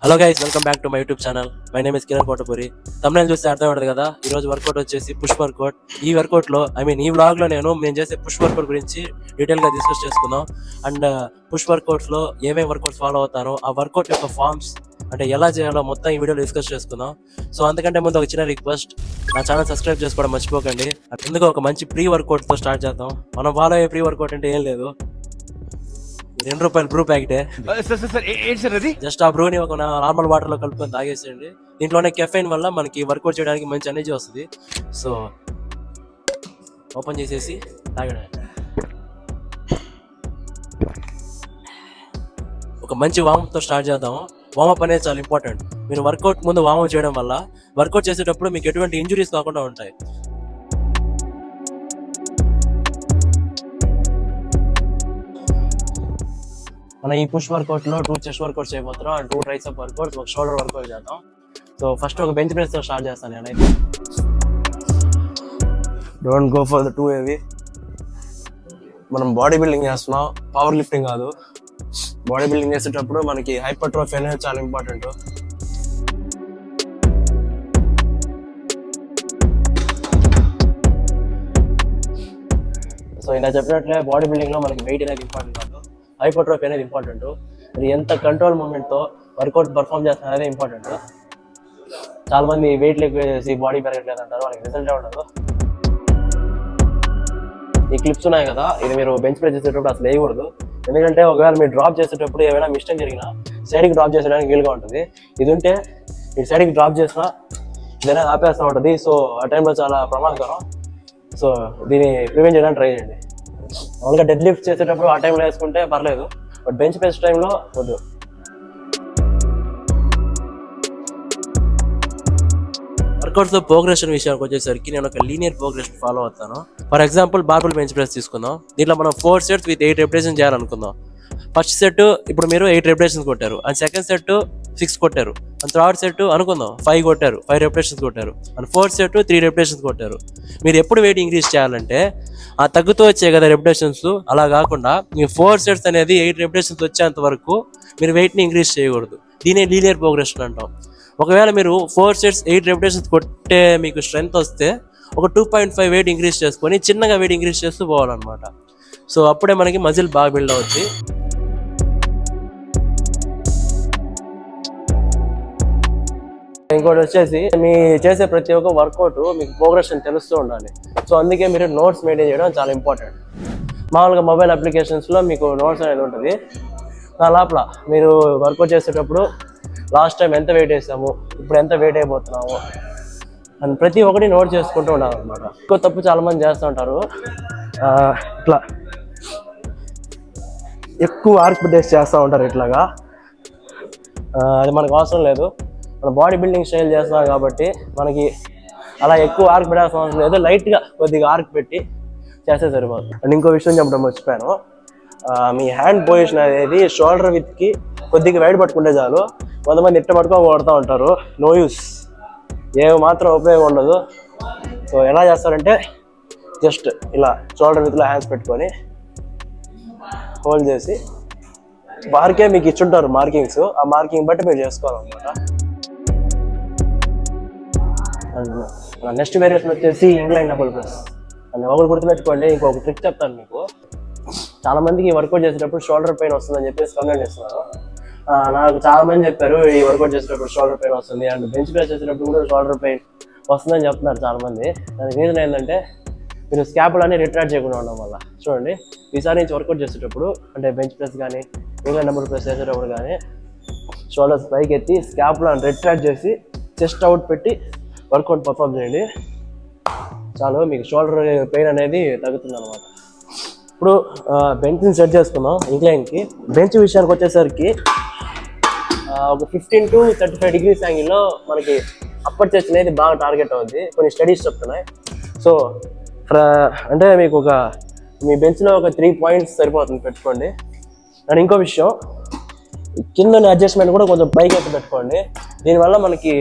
Hello guys, welcome back to my YouTube channel. My name is Kiran Kotapuri. Thumbnail చూస్తే అర్థమవుతుంది కదా, ఈ రోజు వర్కౌట్ వచ్చేసి పుష్ వర్కౌట్. ఈ వర్కౌట్ లో ఈ వ్లాగ్ లో నేను చేసే పుష్ వర్కౌట్ గురించి డీటెయిల్ గా డిస్కస్ చేసుకుందాం. అండ్ పుష్ వర్కౌట్స్ లో ఏమేమి వర్కౌట్స్ ఫాలో అవుతానో, ఆ వర్కౌట్ యొక్క ఫార్మ్స్ అంటే ఎలా చేయాలో మొత్తం ఈ వీడియోలో డిస్కస్ చేసుకుందాం. సో అంతకంటే ముందు ఒక చిన్న రిక్వెస్ట్, నా ఛానల్ సబ్స్క్రైబ్ చేసుకోవడం మర్చిపోకండి. ఎందుకు ఒక మంచి ప్రీ వర్కౌట్ తో స్టార్ట్ చేద్దాం. మనం ఫాలో అయ్యే ప్రీ వర్కౌట్ అంటే ఏం లేదు, ₹2 బ్రూ ప్యాకెటే. జస్ట్ ఆ బ్రూని ఒక నార్మల్ వాటర్ లో కలుపుకొని తాగేసేయండి. దీంట్లోనే కెఫైన్ వల్ల మనకి వర్కౌట్ చేయడానికి మంచి ఎనర్జీ వస్తుంది. సో ఓపెన్ చేసేసి తాగడం. ఒక మంచి వామప్తో స్టార్ట్ చేద్దాము. వామప్ అనేది చాలా ఇంపార్టెంట్. మీరు వర్కౌట్ ముందు వామప్ చేయడం వల్ల వర్కౌట్ చేసేటప్పుడు మీకు ఎటువంటి ఇంజురీస్ కాకుండా ఉంటాయి. మన ఈ పుష్ వర్కౌట్ లో 2 చెస్ట్ వర్కౌట్స్ చేయబోతున్నాం అండ్ 2 ట్రైసెప్ వర్కౌట్స్, ఒక షోల్డర్ వర్కౌట్ చేద్దాం. సో ఫస్ట్ ఒక బెంచ్ ప్రెస్ తో స్టార్ట్ చేస్తాను నేనైతే. Don't go for the too heavy. మనం బాడీ బిల్డింగ్ చేస్తున్నాం, పవర్ లిఫ్టింగ్ కాదు. బాడీ బిల్డింగ్ చేసేటప్పుడు మనకి హైపర్ట్రోఫీ అనేది చాలా ఇంపార్టెంట్. సో ఇలా చెప్పినట్లే బాడీ బిల్డింగ్ లో మనకి వెయిట్ అనేది ఇంపార్టెంట్ కాదు, హైపర్ట్రోఫీ అనేది ఇంపార్టెంట్. మీరు ఎంత కంట్రోల్ మూమెంట్ తో వర్కౌట్ పర్ఫామ్ చేస్తున్నారు అనేది ఇంపార్టెంట్. చాలా మంది వెయిట్ ఎక్కువ చేసి బాడీ పెరగట్లేదు అంటారు, వాళ్ళకి రిజల్ట్ ఉండదు. ఈ క్లిప్స్ ఉన్నాయి కదా, ఇది మీరు బెంచ్ ప్రెస్ చేసేటప్పుడు అసలు వేయకూడదు. ఎందుకంటే ఒకవేళ మీరు డ్రాప్ చేసేటప్పుడు ఏమైనా మిస్టేక్ జరిగినా సైడ్కి డ్రాప్ చేసేయడానికి వీలుగా ఉంటుంది. ఇది ఉంటే మీరు సైడ్కి డ్రాప్ చేసినా ఇదైనా ఆపేస్తూ ఉంటుంది. సో ఆ టైంలో చాలా ప్రమాదకరం. సో దీన్ని ప్రివెంట్ చేయడానికి ట్రై చేయండి. మామూలుగా డెడ్ లిఫ్ట్ చేసేటప్పుడు ఆ టైంలో వేసుకుంటే పర్లేదు, బట్ బెంచ్ ప్రెస్ టైంలో వద్దు. వర్కౌట్స్ లో ప్రోగ్రెషన్ విషయానికి వచ్చేసరికి నేను ఒక లీనియర్ ప్రోగ్రెషన్ ఫాలో అవుతాను. For example barbell bench press తీసుకుందాం. దీంట్లో మనం 4 సెట్స్ విత్ 8 రెపిటేషన్ చేయాలనుకుందాం. ఫస్ట్ సెట్ ఇప్పుడు మీరు 8 రెపిటేషన్స్ కొట్టారు, అండ్ సెకండ్ సెట్ 6 కొట్టారు, అండ్ థర్డ్ సెట్ అనుకుందాం 5 కొట్టారు, 5 రెపిటేషన్స్ కొట్టారు, అండ్ ఫోర్త్ సెట్ 3 రెపిటేషన్స్ కొట్టారు. మీరు ఎప్పుడు వెయిట్ ఇంక్రీజ్ చేయాలంటే ఆ తగ్గుతూ వచ్చే కదా రెపిటేషన్స్, అలా కాకుండా మీ 4 సెట్స్ అనేది 8 రెపిటేషన్స్ వచ్చేంత వరకు మీరు వెయిట్ని ఇంక్రీజ్ చేయకూడదు. దీనే లీనియర్ ప్రోగ్రెషన్ అంటాం. ఒకవేళ మీరు 4 సెట్స్ 8 రెపిటేషన్స్ కొట్టే మీకు స్ట్రెంత్ వస్తే ఒక 2.5 వెయిట్ ఇంక్రీజ్ చేసుకొని చిన్నగా వెయిట్ ఇంక్రీజ్ చేస్తూ పోవాలన్నమాట. సో అప్పుడే మనకి మజిల్ బాగా బిల్డ్ అవుతుంది. ఇంకోటి వచ్చేసి మీ చేసే ప్రతి ఒక్క వర్కౌట్ మీకు ప్రోగ్రెషన్ తెలుస్తూ ఉండాలి. సో అందుకే మీరు నోట్స్ మెయింటైన్ చేయడం చాలా ఇంపార్టెంట్. మామూలుగా మొబైల్ అప్లికేషన్స్లో మీకు నోట్స్ అనేది ఉంటుంది. నా లోపల మీరు వర్కౌట్ చేసేటప్పుడు లాస్ట్ టైం ఎంత వెయిట్ వేసాము, ఇప్పుడు ఎంత వెయిట్ అయిపోతున్నాము అని ప్రతి ఒక్కటి నోట్ చేసుకుంటూ ఉండాలన్నమాట. ఎక్కువ తప్పు చాలామంది చేస్తూ ఉంటారు, ఇట్లా ఎక్కువ ఆర్క్ డేస్ చేస్తూ ఉంటారు ఇట్లాగా. అది మనకు అవసరం లేదు. మన బాడీ బిల్డింగ్ స్టైల్ చేస్తున్నాం కాబట్టి మనకి అలా ఎక్కువ ఆర్క్ పెట్టాల్సిన అవసరం లేదు. లైట్గా కొద్దిగా ఆర్క్ పెట్టి చేస్తే సరిపోతుంది. అండ్ ఇంకో విషయం చెప్పడం మర్చిపోయాను, మీ హ్యాండ్ పొజిషన్ అనేది షోల్డర్ విత్కి కొద్దిగా వైడ్ పట్టుకుంటే చాలు. కొంతమంది ఇట్ట పట్టుకొని కొడుతూ ఉంటారు, నో యూస్, ఏ మాత్రం ఉపయోగం ఉండదు. సో ఎలా చేస్తారంటే జస్ట్ ఇలా షోల్డర్ విత్లో హ్యాండ్స్ పెట్టుకొని హోల్డ్ చేసి బార్కే మీకు ఇచ్చుంటారు మార్కింగ్స్, ఆ మార్కింగ్ బట్టి మీరు చేసుకోవాలన్నమాట. అండ్ నెక్స్ట్ వేరియేషన్ వచ్చేసి ఇంక్లైన్ డబుల్ ప్రెస్. అండ్ ఒకటి గుర్తుపెట్టుకోండి, ఇంకొక ట్రిక్ చెప్తాను మీకు. చాలా మందికి వర్కౌట్ చేసేటప్పుడు షోల్డర్ పెయిన్ వస్తుందని చెప్పేసి కంప్లైంట్ చేస్తున్నారు. నాకు చాలా మంది చెప్పారు ఈ వర్కౌట్ చేసేటప్పుడు షోల్డర్ పెయిన్ వస్తుంది, అండ్ బెంచ్ ప్రెస్ చేసేటప్పుడు కూడా షోల్డర్ పెయిన్ వస్తుందని చెప్తున్నారు చాలా మంది. దానికి రీజన్ ఏంటంటే మీరు స్కాపుల్ అని రిట్రాక్ట్ చేయకుండా ఉండడం వల్ల. చూడండి, ఈసారి నుంచి వర్కౌట్ చేసేటప్పుడు అంటే బెంచ్ ప్రెస్ కానీ ఇంక్లైన్ డబుల్ ప్రెస్ చేసేటప్పుడు కానీ షోల్డర్స్ పైకి ఎత్తి స్కాపుల్ అని రిట్రాక్ట్ చేసి చెస్ట్ అవుట్ పెట్టి వర్కౌట్ పర్ఫామ్ చేయండి. చాలు, మీకు షోల్డర్ పెయిన్ అనేది తగ్గుతుంది అనమాట. ఇప్పుడు బెంచ్ని సెట్ చేసుకుందాం. ఇంక్లైన్కి బెంచ్ విషయానికి వచ్చేసరికి ఒక 15 to 35 degrees యాంగిల్లో మనకి అప్పర్ చెస్ట్ అనేది బాగా టార్గెట్ అవుతుంది. కొన్ని స్టడీస్ చెప్తున్నాయి. సో అంటే మీకు మీ బెంచ్లో ఒక 3 points సరిపోతుంది, పెట్టుకోండి. అండ్ ఇంకో విషయం, కింద అడ్జస్ట్మెంట్ కూడా కొంచెం పైకి ఎత్తి పెట్టుకోండి. దీనివల్ల మనకి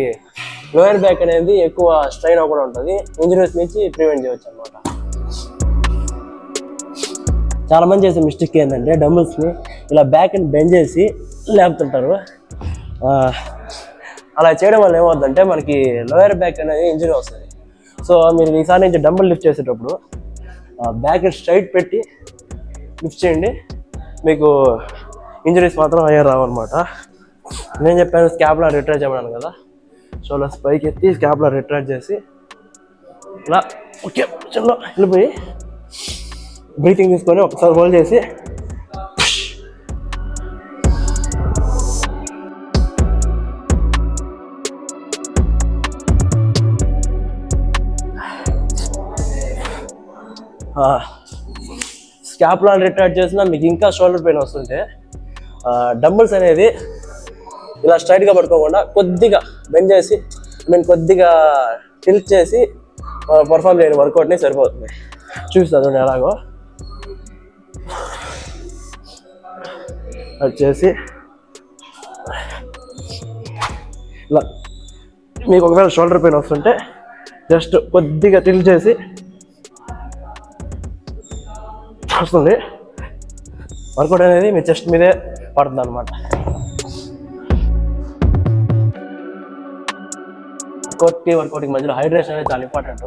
లోయర్ బ్యాక్ అనేది ఎక్కువ స్ట్రైన్ అవ్వకుండా ఉంటుంది, ఇంజరీస్ నుంచి ప్రివెంట్ చేయవచ్చు అనమాట. చాలా మంది చేసే మిస్టేక్ ఏంటంటే డంబుల్స్ని ఇలా బ్యాక్ అండ్ బెండ్ చేసి లేపుతుంటారు. అలా చేయడం వల్ల ఏమవుతుందంటే మనకి లోయర్ బ్యాక్ అనేది ఇంజరీ వస్తుంది. సో మీరు ఈసారి నుంచి డంబుల్ లిఫ్ట్ చేసేటప్పుడు బ్యాక్ స్ట్రైట్ పెట్టి లిఫ్ట్ చేయండి, మీకు ఇంజరీస్ మాత్రం అయ్యే రావన్నమాట. నేను చెప్పాను స్కాపులా రిట్రాక్ట్ చేయమన్నాను కదా, షోల్డర్స్ పైకి ఎత్తి స్కాపులా రిట్రాక్ట్ చేసి ఇలా ఓకే చిన్న వెళ్ళిపోయి బ్రీతింగ్ తీసుకొని ఒకసారి హోల్డ్ చేసి స్కాపులా రిట్రాక్ట్ చేసినా మీకు ఇంకా షోల్డర్ పెయిన్ వస్తుంటే డంబుల్స్ అనేది ఇలా స్ట్రైట్గా పడుకోకుండా కొద్దిగా బెండ్ చేసి కొద్దిగా టిల్ట్ చేసి పర్ఫామ్ చేయని వర్కౌట్ని సరిపోతుంది. చూపిస్తాను నేను ఎలాగో. వచ్చేసి ఇలా మీకు ఒకవేళ షోల్డర్ పెయిన్ వస్తుంటే జస్ట్ కొద్దిగా టిల్ట్ చేసి వస్తుంది, వర్కౌట్ అనేది మీ చెస్ట్ మీదే పడుతుంది అనమాట. వర్కౌట్కి మధ్యలో హైడ్రేషన్ అనేది చాలా ఇంపార్టెంట్.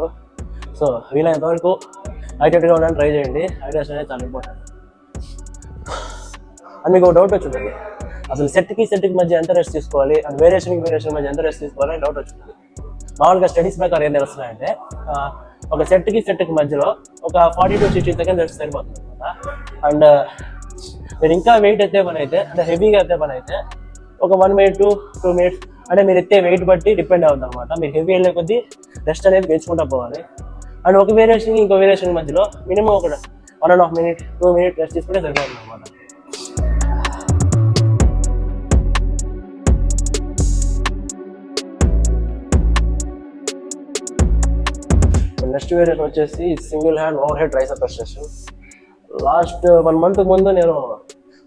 సో వీలైనంత వరకు హైడ్రేట్గా ఉండడానికి ట్రై చేయండి. హైడ్రేషన్ అనేది చాలా ఇంపార్టెంట్. అండ్ మీకు ఒక డౌట్ వచ్చింది, అసలు సెట్కి మధ్య ఎంత రెస్ట్ తీసుకోవాలి అండ్ వేరియేషన్ మధ్య ఎంత రెస్ట్ తీసుకోవాలి అని డౌట్ వచ్చింది. మామూలుగా స్టడీస్ ప్రకారం ఏం తెలుస్తున్నాయంటే ఒక సెట్కి మధ్యలో ఒక 40 to 60 సెకండ్స్ రెస్ట్ సరిపోతుంది అనమాట. అండ్ మీరు ఇంకా వెయిట్ ఎత్తే పని అయితే అంటే హెవీగా ఎత్తే పని అయితే ఒక 1 minute to 2 minutes అంటే మీరు ఎత్తే వెయిట్ బట్టి డిపెండ్ అవుతుంది అనమాట. మీరు హెవీ వెళ్ళే కొద్దీ రెస్ట్ అనేది పెంచుకుంటూ పోవాలి. అండ్ ఒక వేరియేషన్ ఇంకో వేరియేషన్ మధ్యలో మినిమం ఒక 1.5 minute 2 minutes రెస్ట్ తీసుకుంటే సరిపోతుంది అనమాట. నెక్స్ట్ వేరియేషన్ వచ్చేసి single hand over head tricep extension. Last 1 month ముందు నేను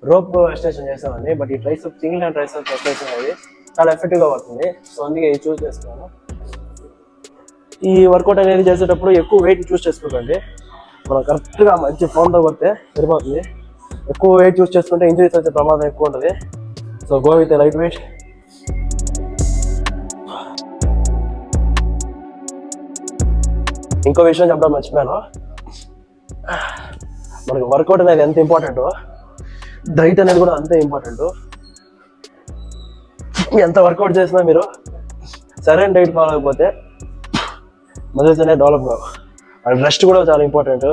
రోప్ ఎక్స్టెన్షన్ చేసామండి, బట్ ఈ సింగిల్ హ్యాండ్ ట్రైసెప్ ఎక్స్టెన్షన్ అనేది చాలా ఎఫెక్టివ్గా పడుతుంది. సో అందుకే ఇది చూస్ చేసుకున్నాను. ఈ వర్కౌట్ అనేది చేసేటప్పుడు ఎక్కువ వెయిట్ చూస్ చేసుకోకండి. మనం కరెక్ట్గా మంచి ఫోన్తో కొడితే సరిపోతుంది. ఎక్కువ వెయిట్ చూస్ చేసుకుంటే ఇంజరీస్ వచ్చే ప్రమాదం ఎక్కువ ఉంటుంది. So go with light weight. ఇంకో విషయం చెప్పడం మర్చిపోయాను, మనకు వర్కౌట్ అనేది ఎంత ఇంపార్టెంటో డైట్ అనేది కూడా అంతే ఇంపార్టెంట్. ఎంత వర్కౌట్ చేసినా మీరు సరైన డైట్ ఫాలో అయిపోతే మజిల్స్ అనేది డెవలప్ కావు. అండ్ రెస్ట్ కూడా చాలా ఇంపార్టెంట్.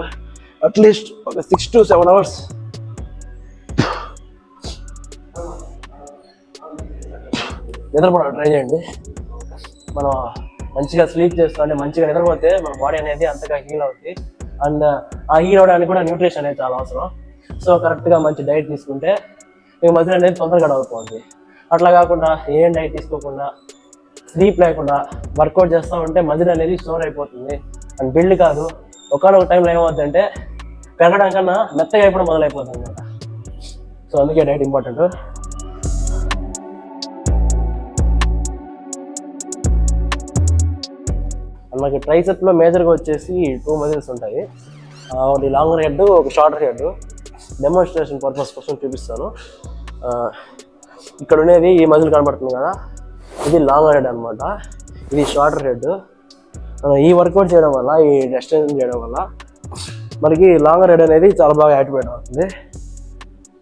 అట్లీస్ట్ ఒక 6 to 7 hours నిద్రపోవడం ట్రై చేయండి. మనం మంచిగా స్లీప్ చేస్తాం అంటే మంచిగా నిద్రపోతే మన బాడీ అనేది అంతగా హీల్ అవుతుంది. అండ్ ఆ హీల్ అవడానికి కూడా న్యూట్రిషన్ అనేది చాలా అవసరం. సో కరెక్ట్గా మంచి డైట్ తీసుకుంటే మీకు మజిల్ అనేది తొందరగా డెవలప్ అవుతుంది. అట్లా కాకుండా ఏం డైట్ తీసుకోకుండా స్లీప్ లేకుండా వర్కౌట్ చేస్తూ ఉంటే మజిల్ అనేది స్టోర్ అయిపోతుంది అండ్ బిల్డ్ కాదు. ఒకనొక టైంలో ఏమవుతుందంటే పెరగడం కన్నా మెత్తగా అయిపోవడం మొదలైపోతుంది అనమాట. సో అందుకే డైట్ ఇంపార్టెంట్. మనకి ట్రైసెప్లో మేజర్గా వచ్చేసి 2 మజిల్స్ ఉంటాయి. ఒకటి లాంగర్ హెడ్, ఒక షార్టర్ హెడ్. డెమోన్స్ట్రేషన్ పర్పస్ కోసం చూపిస్తాను. ఇక్కడ ఉండేది ఈ మజిల్ కనబడుతుంది కదా, ఇది లాంగర్ హెడ్ అనమాట, ఇది షార్టర్ హెడ్. ఈ వర్కౌట్ చేయడం వల్ల, ఈ ఎక్స్టెన్షన్ చేయడం వల్ల మనకి లాంగర్ హెడ్ అనేది చాలా బాగా యాక్టివేట్ అవుతుంది.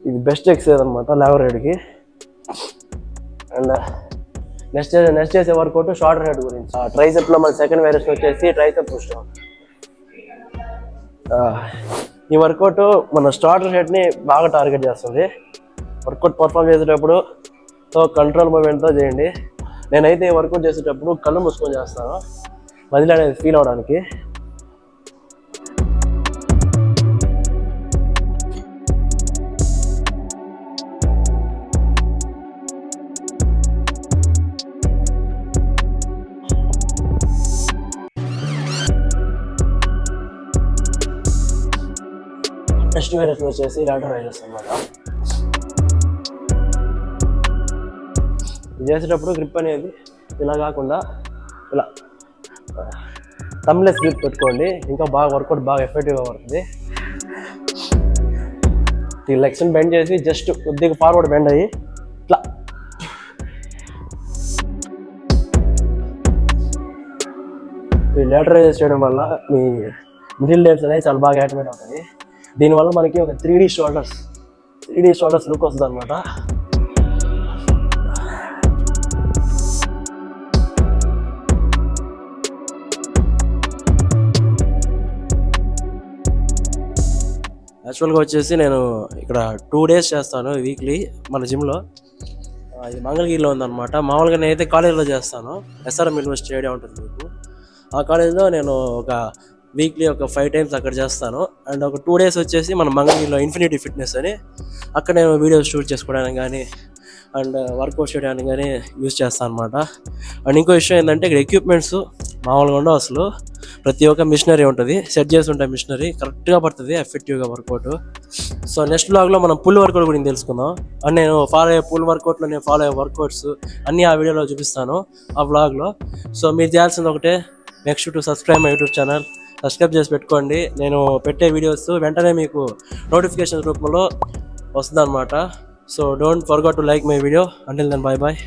ఇది బెస్ట్ ఎక్సర్సైజ్ అనమాట లాంగర్ హెడ్కి. అండ్ నెక్స్ట్ చేసే వర్కౌట్ షార్టర్ హెడ్ గురించి. ట్రైసెప్లో మన సెకండ్ వేరియేషన్ వచ్చేసి ట్రైసెప్ పుష్ డౌన్. ఈ వర్కౌట్ మన షార్టర్ హెడ్ని బాగా టార్గెట్ చేస్తుంది. వర్కౌట్ పర్ఫామ్ చేసేటప్పుడు కంట్రోల్ మూమెంట్తో చేయండి. నేనైతే ఈ వర్కౌట్ చేసేటప్పుడు కళ్ళు మూసుకొని చేస్తాను, మజిల్ అనేది ఫీల్ అవడానికి. నెక్స్ట్ వేరియేషన్ వచ్చేసి లాటరల్ రైజెస్ అన్నమాట. ఇది చేసేటప్పుడు గ్రిప్ అనేది ఇలా కాకుండా ఇలా థంబ్లెస్ గ్రిప్ పెట్టుకోండి, ఇంకా బాగా వర్కౌట్ బాగా ఎఫెక్టివ్గా పడుతుంది. ఈ లెగ్స్ని బెండ్ చేసి జస్ట్ కొద్దిగా ఫార్వర్డ్ బెండ్ అయ్యి ఇట్లా ఈ లేటరైజ్ చేయడం వల్ల మీ మిడిల్ లెగ్స్ అనేది చాలా బాగా యాక్టివేట్ అవుతాయి. దీనివల్ల మనకి ఒక 3D షోల్డర్స్ లుక్ వస్తుంది అనమాట. యాక్చువల్గా వచ్చేసి నేను ఇక్కడ 2 days చేస్తాను వీక్లీ మన జిమ్లో. ఇది మంగళగిరిలో ఉందన్నమాట. మామూలుగా నేనైతే కాలేజీలో చేస్తాను, SRM యూనివర్సిటీ ఐడియా ఉంటుంది మీకు. ఆ కాలేజీలో నేను ఒక వీక్లీ ఒక 5 times అక్కడ చేస్తాను. అండ్ ఒక 2 days వచ్చేసి మన మంగళగిరిలో ఇన్ఫినిటీ ఫిట్నెస్ అని అక్కడ నేను వీడియోస్ షూట్ చేసుకోవడానికి కానీ అండ్ వర్కౌట్ చేయడానికి కానీ యూజ్ చేస్తాను అనమాట. అండ్ ఇంకో విషయం ఏంటంటే ఇక్కడ ఎక్విప్మెంట్స్ మామూలుగా ఉండవు అసలు. ప్రతి ఒక్క మిషనరీ ఉంటుంది, సెట్ చేసి ఉంటాయి. మిషనరీ కరెక్ట్గా పడుతుంది, ఎఫెక్టివ్గా వర్కౌట్. సో నెక్స్ట్ బ్లాగ్లో మనం పుల్ వర్కౌట్ గురించి తెలుసుకుందాం. అండ్ నేను ఫాలో అయ్యే పుల్ వర్కౌట్లో నేను ఫాలో అయ్యే వర్కౌట్స్ అన్నీ ఆ వీడియోలో చూపిస్తాను ఆ బ్లాగ్లో. సో మీరు చేయాల్సింది ఒకటే, make sure to subscribe my YouTube channel. Subscribe చేసి పెట్టుకోండి. నేను పెట్టే వీడియోస్ వెంటనే మీకు నోటిఫికేషన్ రూపంలో వస్తుంది అనమాట. So don't forget to like my video. Until then bye bye.